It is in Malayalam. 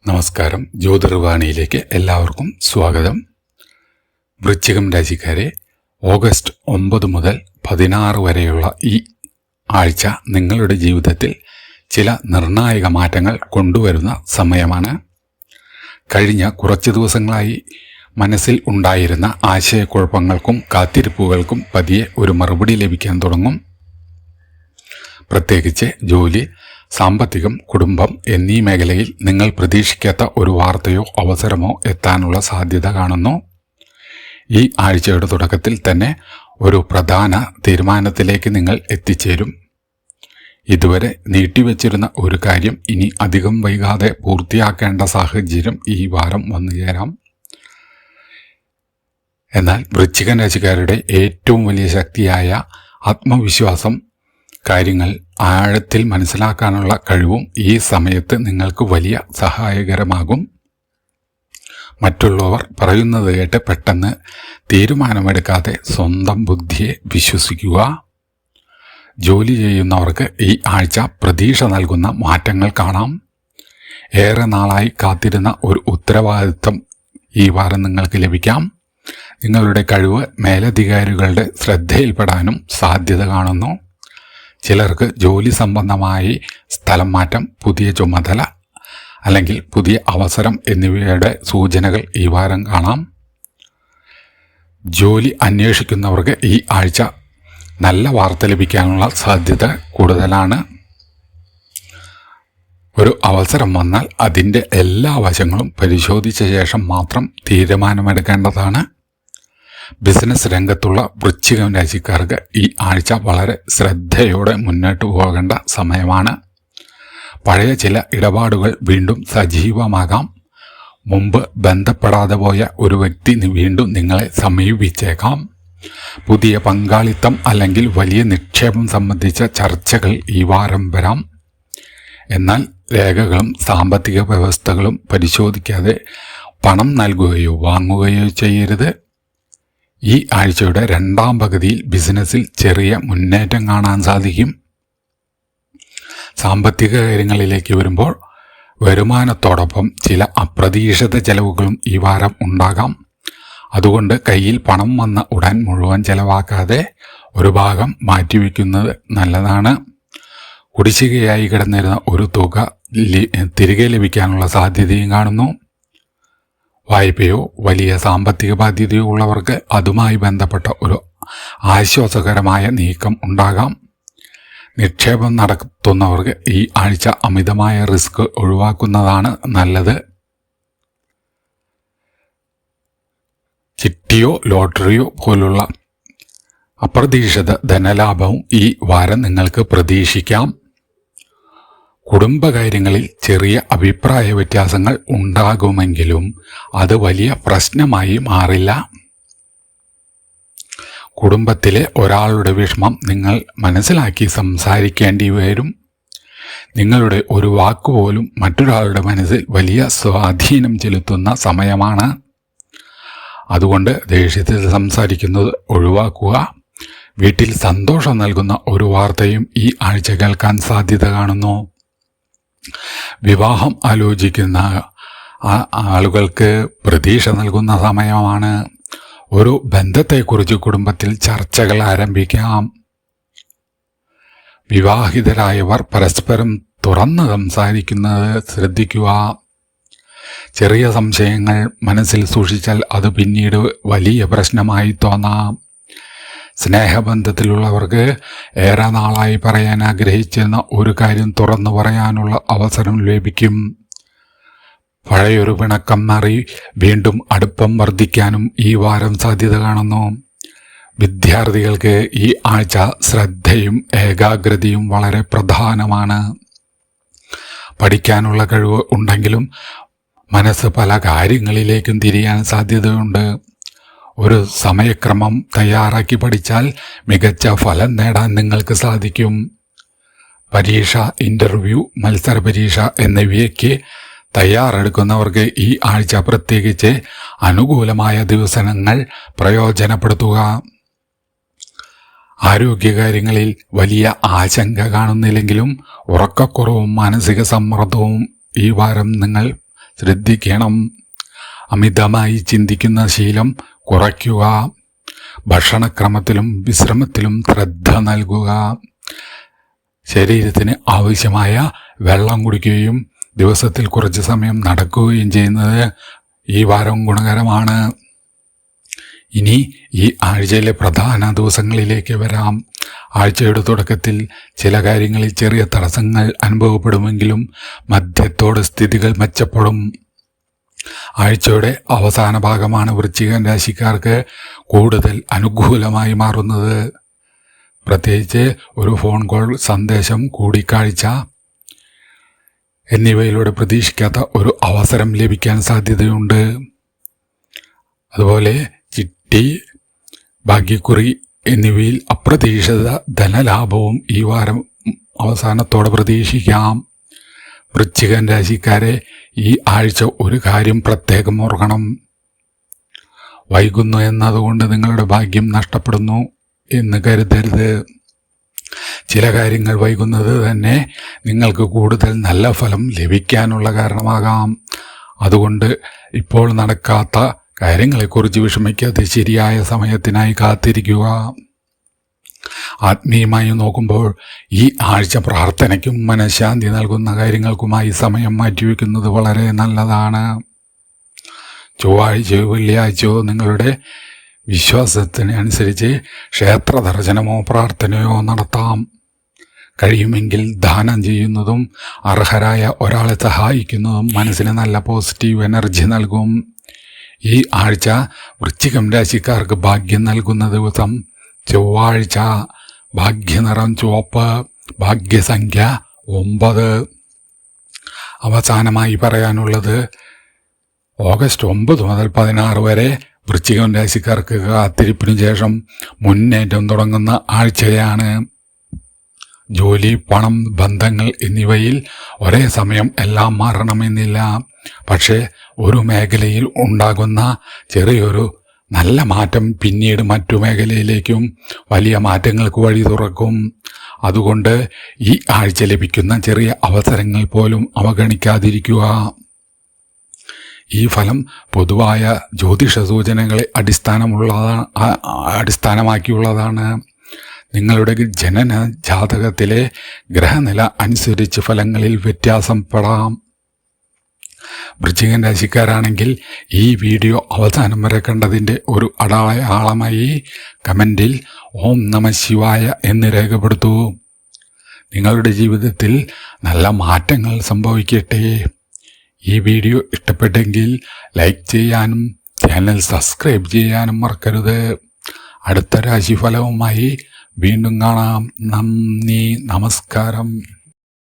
നമസ്കാരം. ജ്യോതിർവാണിയിലേക്ക് എല്ലാവർക്കും സ്വാഗതം. വൃശ്ചികം രാശിക്കാരെ, ഓഗസ്റ്റ് 9 മുതൽ 16 വരെയുള്ള ഈ ആഴ്ച നിങ്ങളുടെ ജീവിതത്തിൽ ചില നിർണായക മാറ്റങ്ങൾ കൊണ്ടുവരുന്ന സമയമാണ്. കഴിഞ്ഞ കുറച്ച് ദിവസങ്ങളായി മനസ്സിൽ ഉണ്ടായിരുന്ന ആശയക്കുഴപ്പങ്ങൾക്കും കാത്തിരിപ്പുകൾക്കും പതിയെ ഒരു മറുപടി ലഭിക്കാൻ തുടങ്ങും. പ്രത്യേകിച്ച് ജോലി, സാമ്പത്തികം, കുടുംബം എന്നീ മേഖലയിൽ നിങ്ങൾ പ്രതീക്ഷിക്കാത്ത ഒരു വാർത്തയോ അവസരമോ എത്താനുള്ള സാധ്യത കാണുന്നു. ഈ ആഴ്ചയുടെ തുടക്കത്തിൽ തന്നെ ഒരു പ്രധാന തീരുമാനത്തിലേക്ക് നിങ്ങൾ എത്തിച്ചേരും. ഇതുവരെ നീട്ടിവെച്ചിരുന്ന ഒരു കാര്യം ഇനി അധികം വൈകാതെ പൂർത്തിയാക്കേണ്ട സാഹചര്യം ഈ വാരം വന്നു ചേരാം. എന്നാൽ വൃശ്ചിക രാശിക്കാരുടെ ഏറ്റവും വലിയ ശക്തിയായ ആത്മവിശ്വാസം, കാര്യങ്ങൾ ആഴത്തിൽ മനസ്സിലാക്കാനുള്ള കഴിവും ഈ സമയത്ത് നിങ്ങൾക്ക് വലിയ സഹായകരമാകും. മറ്റുള്ളവർ പറയുന്നത് കേട്ട് പെട്ടെന്ന് തീരുമാനമെടുക്കാതെ സ്വന്തം ബുദ്ധിയെ വിശ്വസിക്കുക. ജോലി ചെയ്യുന്നവർക്ക് ഈ ആഴ്ച പ്രതീക്ഷ നൽകുന്ന മാറ്റങ്ങൾ കാണാം. ഏറെ നാളായി കാത്തിരുന്ന ഒരു ഉത്തരവാദിത്വം ഈ വാരം നിങ്ങൾക്ക് ലഭിക്കാം. നിങ്ങളുടെ കഴിവ് മേലധികാരികളുടെ ശ്രദ്ധയിൽപ്പെടാനും സാധ്യത കാണുന്നു. ചിലർക്ക് ജോലി സംബന്ധമായി സ്ഥലം മാറ്റം, പുതിയ ചുമതല അല്ലെങ്കിൽ പുതിയ അവസരം എന്നിവയുടെ സൂചനകൾ ഈ വാരം കാണാം. ജോലി അന്വേഷിക്കുന്നവർക്ക് ഈ ആഴ്ച നല്ല വാർത്ത ലഭിക്കാനുള്ള സാധ്യത കൂടുതലാണ്. ഒരു അവസരം വന്നാൽ അതിൻ്റെ എല്ലാ വശങ്ങളും പരിശോധിച്ച ശേഷം മാത്രം തീരുമാനമെടുക്കേണ്ടതാണ്. ബിസിനസ് രംഗത്തുള്ള വൃശ്ചികം രാശിക്കാർക്ക് ഈ ആഴ്ച വളരെ ശ്രദ്ധയോടെ മുന്നോട്ട് പോകേണ്ട സമയമാണ്. പഴയ ചില ഇടപാടുകൾ വീണ്ടും സജീവമാകാം. മുമ്പ് ബന്ധപ്പെടാതെ പോയ ഒരു വ്യക്തി വീണ്ടും നിങ്ങളെ സമീപിച്ചേക്കാം. പുതിയ പങ്കാളിത്തം അല്ലെങ്കിൽ വലിയ നിക്ഷേപം സംബന്ധിച്ച ചർച്ചകൾ ഈ വാരം വരാം. എന്നാൽ രേഖകളും സാമ്പത്തിക വ്യവസ്ഥകളും പരിശോധിക്കാതെ പണം നൽകുകയോ വാങ്ങുകയോ ചെയ്യരുത്. ഈ ആഴ്ചയുടെ രണ്ടാം പകുതിയിൽ ബിസിനസ്സിൽ ചെറിയ മുന്നേറ്റം കാണാൻ സാധിക്കും. സാമ്പത്തിക കാര്യങ്ങളിലേക്ക് വരുമ്പോൾ വരുമാനത്തോടൊപ്പം ചില അപ്രതീക്ഷിത ചെലവുകളും ഈ വാരം ഉണ്ടാകാം. അതുകൊണ്ട് കയ്യിൽ പണം വന്ന ഉടൻ മുഴുവൻ ചെലവാക്കാതെ ഒരു ഭാഗം മാറ്റിവെക്കുന്നത് നല്ലതാണ്. കുടിശ്ശികയായി കിടന്നിരുന്ന ഒരു തുക തിരികെ ലഭിക്കാനുള്ള സാധ്യതയും കാണുന്നു. വായ്പയോ വലിയ സാമ്പത്തിക ബാധ്യതയോ ഉള്ളവർക്ക് അതുമായി ബന്ധപ്പെട്ട ഒരു ആശ്വാസകരമായ നീക്കം ഉണ്ടാകാം. നിക്ഷേപം നടത്തുന്നവർക്ക് ഈ ആഴ്ച അമിതമായ റിസ്ക് ഒഴിവാക്കുന്നതാണ് നല്ലത്. ചിട്ടിയോ ലോട്ടറിയോ പോലുള്ള അപ്രതീക്ഷിത ധനലാഭവും ഈ വാരം നിങ്ങൾക്ക് പ്രതീക്ഷിക്കാം. കുടുംബകാര്യങ്ങളിൽ ചെറിയ അഭിപ്രായ വ്യത്യാസങ്ങൾ ഉണ്ടാകുമെങ്കിലും അത് വലിയ പ്രശ്നമായി മാറില്ല. കുടുംബത്തിലെ ഒരാളുടെ വിഷമം നിങ്ങൾ മനസ്സിലാക്കി സംസാരിക്കേണ്ടി വരും. നിങ്ങളുടെ ഒരു വാക്കുപോലും മറ്റൊരാളുടെ മനസ്സിൽ വലിയ സ്വാധീനം ചെലുത്തുന്ന സമയമാണ്. അതുകൊണ്ട് ദേഷ്യത്തിൽ സംസാരിക്കുന്നത് ഒഴിവാക്കുക. വീട്ടിൽ സന്തോഷം നൽകുന്ന ഒരു വാർത്തയും ഈ ആഴ്ച കേൾക്കാൻ സാധ്യത കാണുന്നു. വിവാഹം ആലോചിക്കുന്ന ആളുകൾക്ക് പ്രതീക്ഷ നൽകുന്ന സമയമാണ്. ഒരു ബന്ധത്തെക്കുറിച്ച് കുടുംബത്തിൽ ചർച്ചകൾ ആരംഭിക്കാം. വിവാഹിതരായവർ പരസ്പരം തുറന്ന് സംസാരിക്കുന്നത് ശ്രദ്ധിക്കുക. ചെറിയ സംശയങ്ങൾ മനസ്സിൽ സൂക്ഷിച്ചാൽ അത് പിന്നീട് വലിയ പ്രശ്നമായി തോന്നാം. സ്നേഹബന്ധത്തിലുള്ളവർക്ക് ഏറെ നാളായി പറയാൻ ആഗ്രഹിച്ചിരുന്ന ഒരു കാര്യം തുറന്നു പറയാനുള്ള അവസരം ലഭിക്കും. പഴയൊരു പിണക്കം മാറി വീണ്ടും അടുപ്പം വർദ്ധിക്കാനും ഈ വാരം സാധ്യത കാണുന്നു. വിദ്യാർത്ഥികൾക്ക് ഈ ആഴ്ച ശ്രദ്ധയും ഏകാഗ്രതയും വളരെ പ്രധാനമാണ്. പഠിക്കാനുള്ള കഴിവ് ഉണ്ടെങ്കിലും മനസ്സ് പല കാര്യങ്ങളിലേക്കും തിരിയാൻ സാധ്യതയുണ്ട്. ഒരു സമയക്രമം തയ്യാറാക്കി പഠിച്ചാൽ മികച്ച ഫലം നേടാൻ നിങ്ങൾക്ക് സാധിക്കും. പരീക്ഷ, ഇൻ്റർവ്യൂ, മത്സര പരീക്ഷ എന്നിവയ്ക്ക് തയ്യാറെടുക്കുന്നവർക്ക് ഈ ആഴ്ച പ്രത്യേകിച്ച് അനുകൂലമായ ദിവസങ്ങൾ പ്രയോജനപ്പെടുത്തുക. ആരോഗ്യകാര്യങ്ങളിൽ വലിയ ആശങ്ക കാണുന്നില്ലെങ്കിലും ഉറക്കക്കുറവും മാനസിക സമ്മർദ്ദവും ഈ വാരം നിങ്ങൾ ശ്രദ്ധിക്കണം. അമിതമായി ചിന്തിക്കുന്ന ശീലം കുറയ്ക്കുക. ഭക്ഷണക്രമത്തിലും വിശ്രമത്തിലും ശ്രദ്ധ നൽകുക. ശരീരത്തിന് ആവശ്യമായ വെള്ളം കുടിക്കുകയും ദിവസത്തിൽ കുറച്ച് സമയം നടക്കുകയും ചെയ്യുന്നത് ഈ വാരം ഗുണകരമാണ്. ഇനി ഈ ആഴ്ചയിലെ പ്രധാന ദിവസങ്ങളിലേക്ക് വരാം. ആഴ്ചയുടെ തുടക്കത്തിൽ ചില കാര്യങ്ങളിൽ ചെറിയ തടസ്സങ്ങൾ അനുഭവപ്പെടുമെങ്കിലും മധ്യത്തോടെ സ്ഥിതികൾ മെച്ചപ്പെടും. ആഴ്ചയുടെ അവസാന ഭാഗമാണ് വൃശ്ചിക രാശിക്കാർക്ക് കൂടുതൽ അനുകൂലമായി മാറുന്നത്. പ്രത്യേകിച്ച് ഒരു ഫോൺ കോൾ, സന്ദേശം, കൂടിക്കാഴ്ച എന്നിവയിലൂടെ പ്രതീക്ഷിക്കാത്ത ഒരു അവസരം ലഭിക്കാൻ സാധ്യതയുണ്ട്. അതുപോലെ ചിട്ടി, ഭാഗ്യക്കുറി എന്നിവയിൽ അപ്രതീക്ഷിത ധനലാഭവും ഈ വാരം അവസാനത്തോടെ പ്രതീക്ഷിക്കാം. വൃശ്ചിക രാശിക്കാരെ ഈ ആഴ്ച ഒരു കാര്യം പ്രത്യേകം ഓർക്കണം. വൈകുന്നു എന്നതുകൊണ്ട് നിങ്ങളുടെ ഭാഗ്യം നഷ്ടപ്പെടുന്നു എന്ന് കരുതരുത്. ചില കാര്യങ്ങൾ വൈകുന്നത് തന്നെ നിങ്ങൾക്ക് കൂടുതൽ നല്ല ഫലം ലഭിക്കാനുള്ള കാരണമാകാം. അതുകൊണ്ട് ഇപ്പോൾ നടക്കാത്ത കാര്യങ്ങളെക്കുറിച്ച് വിഷമിക്കാതെ ശരിയായ സമയത്തിനായി കാത്തിരിക്കുക. ആത്മീയമായി നോക്കുമ്പോൾ ഈ ആഴ്ച പ്രാർത്ഥനയ്ക്കും മനഃശാന്തി നൽകുന്ന കാര്യങ്ങൾക്കുമായി സമയം മാറ്റിവെക്കുന്നത് വളരെ നല്ലതാണ്. ചൊവ്വാഴ്ചയോ വെള്ളിയാഴ്ചയോ നിങ്ങളുടെ വിശ്വാസത്തിന് അനുസരിച്ച് ക്ഷേത്ര ദർശനമോ പ്രാർത്ഥനയോ നടത്താം. കഴിയുമെങ്കിൽ ദാനം ചെയ്യുന്നതും അർഹരായ ഒരാളെ സഹായിക്കുന്നതും മനസ്സിന് നല്ല പോസിറ്റീവ് എനർജി നൽകും. ഈ ആഴ്ച വൃശ്ചികം രാശിക്കാർക്ക് ഭാഗ്യം നൽകുന്ന ദിവസം ചൊവ്വാഴ്ച. ഭാഗ്യനിറം ചുവപ്പ്. ഭാഗ്യസംഖ്യ 9. അവസാനമായി പറയാനുള്ളത്, ഓഗസ്റ്റ് 9 മുതൽ 16 വരെ വൃശ്ചികം രാശിക്കാർക്ക് കാത്തിരിപ്പിനു ശേഷം മുന്നേറ്റം തുടങ്ങുന്ന ആഴ്ചയാണ്. ജോലി, പണം, ബന്ധങ്ങൾ എന്നിവയിൽ ഒരേ സമയം എല്ലാം മാറണമെന്നില്ല. പക്ഷേ ഒരു മേഖലയിൽ ഉണ്ടാകുന്ന ചെറിയൊരു നല്ല മാറ്റം പിന്നീട് മറ്റു മേഖലയിലേക്കും വലിയ മാറ്റങ്ങൾക്ക് വഴി തുറക്കും. അതുകൊണ്ട് ഈ ആഴ്ച ലഭിക്കുന്ന ചെറിയ അവസരങ്ങൾ പോലും അവഗണിക്കാതിരിക്കുക. ഈ ഫലം പൊതുവായ ജ്യോതിഷ സൂചനകളെ അടിസ്ഥാനമാക്കിയുള്ളതാണ്. നിങ്ങളുടെ ജനന ജാതകത്തിലെ ഗ്രഹനില അനുസരിച്ച് ഫലങ്ങളിൽ വ്യത്യാസപ്പെടാം. വൃശ്ചിക രാശിക്കാരാണെങ്കിൽ ഈ വീഡിയോ അവസാനം വരെ കണ്ടതിൻ്റെ ഒരു അടയാളമായി കമൻറ്റിൽ ഓം നമഃ ശിവായ എന്ന് രേഖപ്പെടുത്തൂ. നിങ്ങളുടെ ജീവിതത്തിൽ നല്ല മാറ്റങ്ങൾ സംഭവിക്കട്ടെ. ഈ വീഡിയോ ഇഷ്ടപ്പെട്ടെങ്കിൽ ലൈക്ക് ചെയ്യാനും ചാനൽ സബ്സ്ക്രൈബ് ചെയ്യാനും മറക്കരുത്. അടുത്ത രാശിഫലവുമായി വീണ്ടും കാണാം. നന്ദി, നമസ്കാരം.